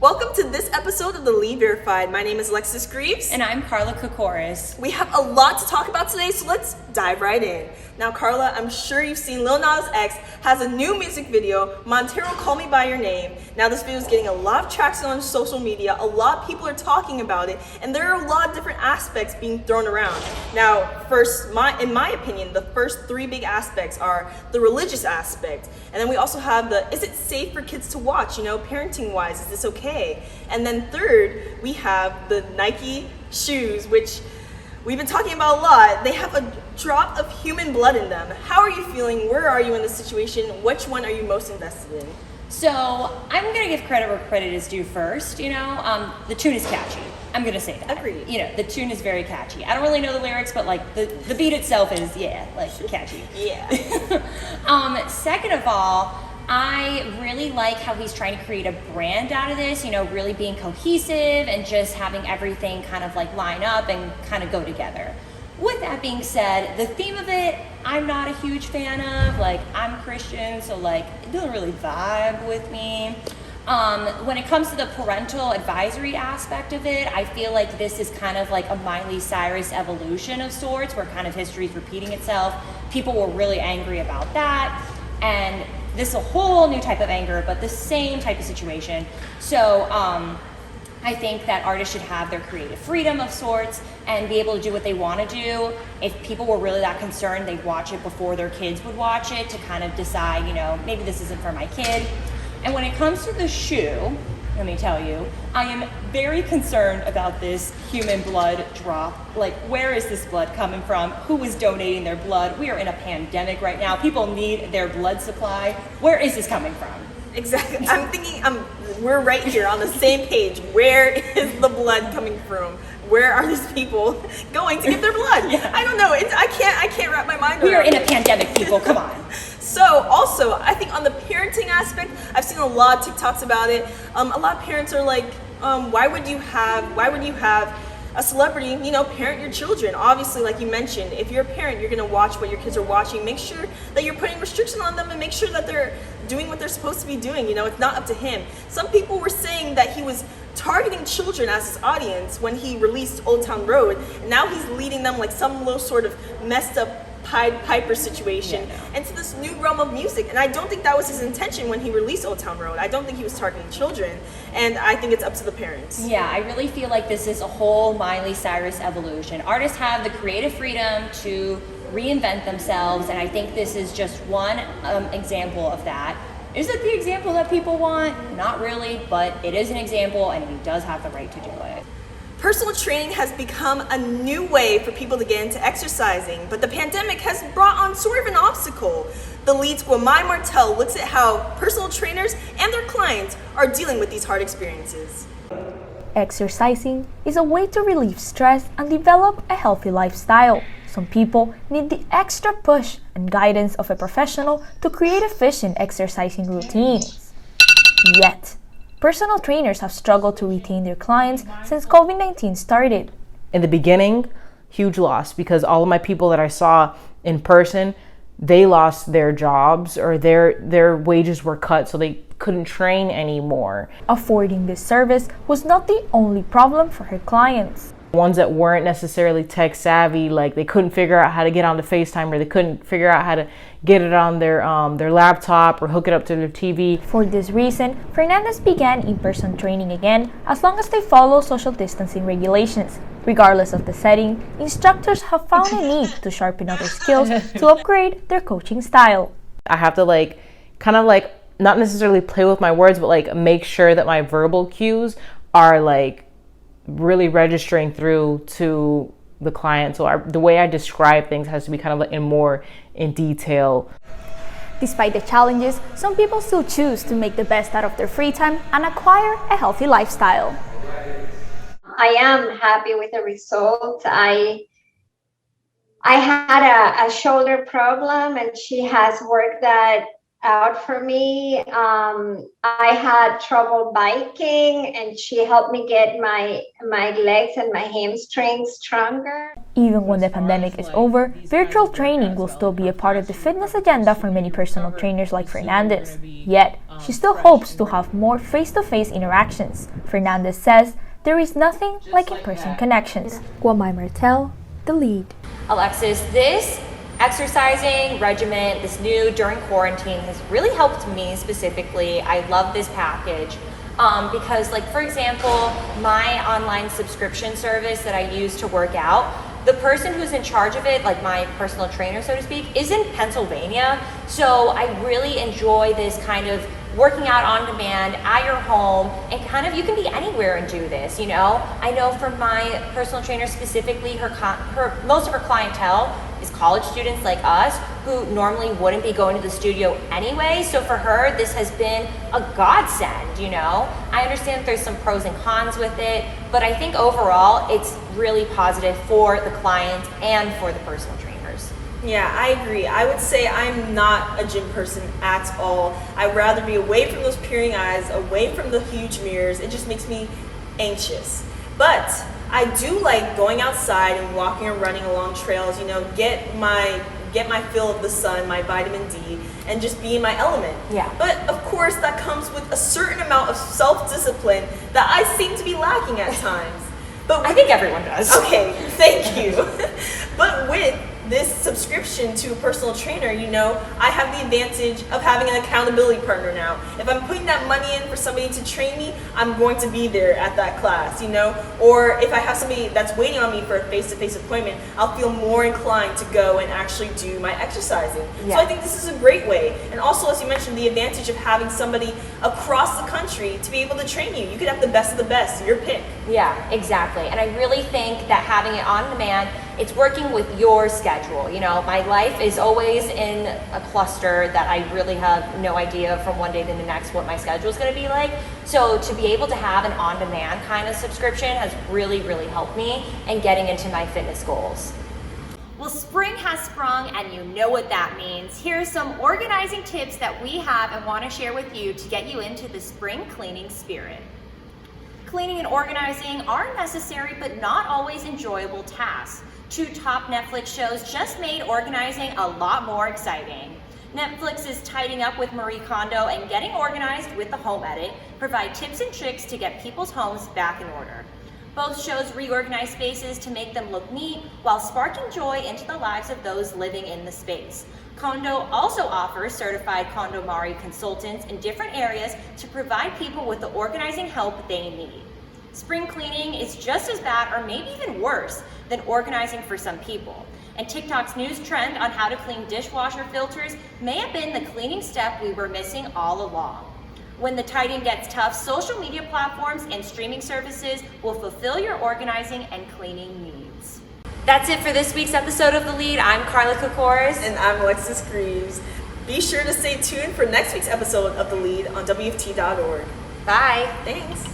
Welcome to this episode of the Lede Verified. My name is Alexis Greaves. And I'm Carla Kokoris. We have a lot to talk about today, so let's dive right in. Now, Carla, I'm sure you've seen Lil Nas X has a new music video, Montero, Call Me By Your Name. Now, this video is getting a lot of traction on social media. A lot of people are talking about it, and there are a lot of different aspects being thrown around. Now, first, in my opinion, the first three big aspects are the religious aspect, and then we also have the, is it safe for kids to watch, parenting-wise, is this okay? And then third, we have the Nike shoes, which we've been talking about a lot. They have a drop of human blood in them. How are you feeling? Where are you in this situation? Which one are you most invested in? So I'm going to give credit where credit is due first. The tune is catchy. I'm going to say that. Agreed. The tune is very catchy. I don't really know the lyrics, but the beat itself is, catchy. Yeah. Second of all, I really like how he's trying to create a brand out of this, really being cohesive and just having everything kind of line up and kind of go together. With that being said, the theme of it, I'm not a huge fan of. I'm Christian, so it doesn't really vibe with me. When it comes to the parental advisory aspect of it, I feel like this is kind of like a Miley Cyrus evolution of sorts, where kind of history is repeating itself. People were really angry about that, and this is a whole new type of anger, but the same type of situation. So I think that artists should have their creative freedom of sorts and be able to do what they want to do. If people were really that concerned, they'd watch it before their kids would watch it to kind of decide, maybe this isn't for my kid. And when it comes to the shoe, let me tell you, I am very concerned about this human blood drop. Where is this blood coming from? Who is donating their blood? We are in a pandemic right now. People need their blood supply. Where is this coming from? Exactly. I'm thinking we're right here on the same page. Where is the blood coming from? Where are these people going to get their blood? Yeah. I don't know. I can't wrap my mind around it. We are in a pandemic, people. Come on. So also, I think on the parenting aspect, I've seen a lot of TikToks about it. A lot of parents are like, why would you have a celebrity, parent your children? Obviously, like you mentioned, if you're a parent, you're gonna watch what your kids are watching. Make sure that you're putting restriction on them and make sure that they're doing what they're supposed to be doing. It's not up to him. Some people were saying that he was targeting children as his audience when he released Old Town Road. And now he's leading them like some little sort of messed up Pied Piper situation into this new realm of music. And I don't think that was his intention when he released Old Town Road. I don't think he was targeting children. And I think it's up to the parents. Yeah, I really feel like this is a whole Miley Cyrus evolution. Artists have the creative freedom to reinvent themselves, and I think this is just one example of that. Is it the example that people want? Not really, but it is an example, and he does have the right to do it. Personal training has become a new way for people to get into exercising, but the pandemic has brought on sort of an obstacle. The Lede's Guamai Martel looks at how personal trainers and their clients are dealing with these hard experiences. Exercising is a way to relieve stress and develop a healthy lifestyle. Some people need the extra push and guidance of a professional to create efficient exercising routines. Yet, personal trainers have struggled to retain their clients since COVID-19 started. In the beginning, huge loss, because all of my people that I saw in person, they lost their jobs or their wages were cut, so they couldn't train anymore. Affording this service was not the only problem for her clients. Ones that weren't necessarily tech savvy, they couldn't figure out how to get onto FaceTime, or they couldn't figure out how to get it on their laptop or hook it up to their TV. For this reason, Fernandez began in-person training again as long as they follow social distancing regulations. Regardless of the setting, instructors have found a need to sharpen other skills to upgrade their coaching style. I have to not necessarily play with my words, but make sure that my verbal cues are really registering through to the client. So the way I describe things has to be kind of more in detail. Despite the challenges, some people still choose to make the best out of their free time and acquire a healthy lifestyle. I am happy with the result. I had a shoulder problem, and she has worked that out for me. I had trouble biking, and she helped me get my legs and my hamstrings stronger. Even when the pandemic is over, virtual training will still be a part of the fitness agenda for many personal trainers like Fernandez. Yet, she still hopes to have more face-to-face interactions. Fernandez says there is nothing like in-person connections. Guamay Martel, The Lead. Alexis, this exercising regimen, this new during quarantine, has really helped me specifically. I love this package because, like, for example, my online subscription service that I use to work out, the person who's in charge of it, like my personal trainer, so to speak, is in Pennsylvania. So I really enjoy this kind of working out on demand at your home, and kind of you can be anywhere and do this, you know? I know for my personal trainer specifically, most of her clientele is college students like us who normally wouldn't be going to the studio anyway. So for her, this has been a godsend, you know? I understand that there's some pros and cons with it, but I think overall it's really positive for the client and for the personal trainers. Yeah, I agree. I would say I'm not a gym person at all. I'd rather be away from those peering eyes, away from the huge mirrors. It just makes me anxious. But I do like going outside and walking and running along trails, you know, get my fill of the sun, my vitamin D, and just be in my element. Yeah. But of course that comes with a certain amount of self-discipline that I seem to be lacking at times. But I think everyone does. Okay, thank you. But with this subscription to a personal trainer, you know, I have the advantage of having an accountability partner now. If I'm putting that money in for somebody to train me, I'm going to be there at that class, you know? Or if I have somebody that's waiting on me for a face-to-face appointment, I'll feel more inclined to go and actually do my exercising. Yeah. So I think this is a great way. And also, as you mentioned, the advantage of having somebody across the country to be able to train you. You could have the best of the best, your pick. Yeah, exactly. And I really think that having it on demand, it's working with your schedule. You know, my life is always in a cluster that I really have no idea from one day to the next what my schedule is going to be like. So to be able to have an on-demand kind of subscription has really, really helped me in getting into my fitness goals. Well, spring has sprung and you know what that means. Here's some organizing tips that we have and want to share with you to get you into the spring cleaning spirit. Cleaning and organizing are necessary but not always enjoyable tasks. 2 top Netflix shows just made organizing a lot more exciting. Netflix is Tidying Up with Marie Kondo and Getting Organized with the Home Edit provide tips and tricks to get people's homes back in order. Both shows reorganize spaces to make them look neat while sparking joy into the lives of those living in the space. Kondo also offers certified KondoMari consultants in different areas to provide people with the organizing help they need. Spring cleaning is just as bad or maybe even worse than organizing for some people. And TikTok's news trend on how to clean dishwasher filters may have been the cleaning step we were missing all along. When the tidying gets tough, social media platforms and streaming services will fulfill your organizing and cleaning needs. That's it for this week's episode of The Lead. I'm Carla Kokoris. And I'm Alexis Greaves. Be sure to stay tuned for next week's episode of The Lead on WUFT.org. Bye. Thanks.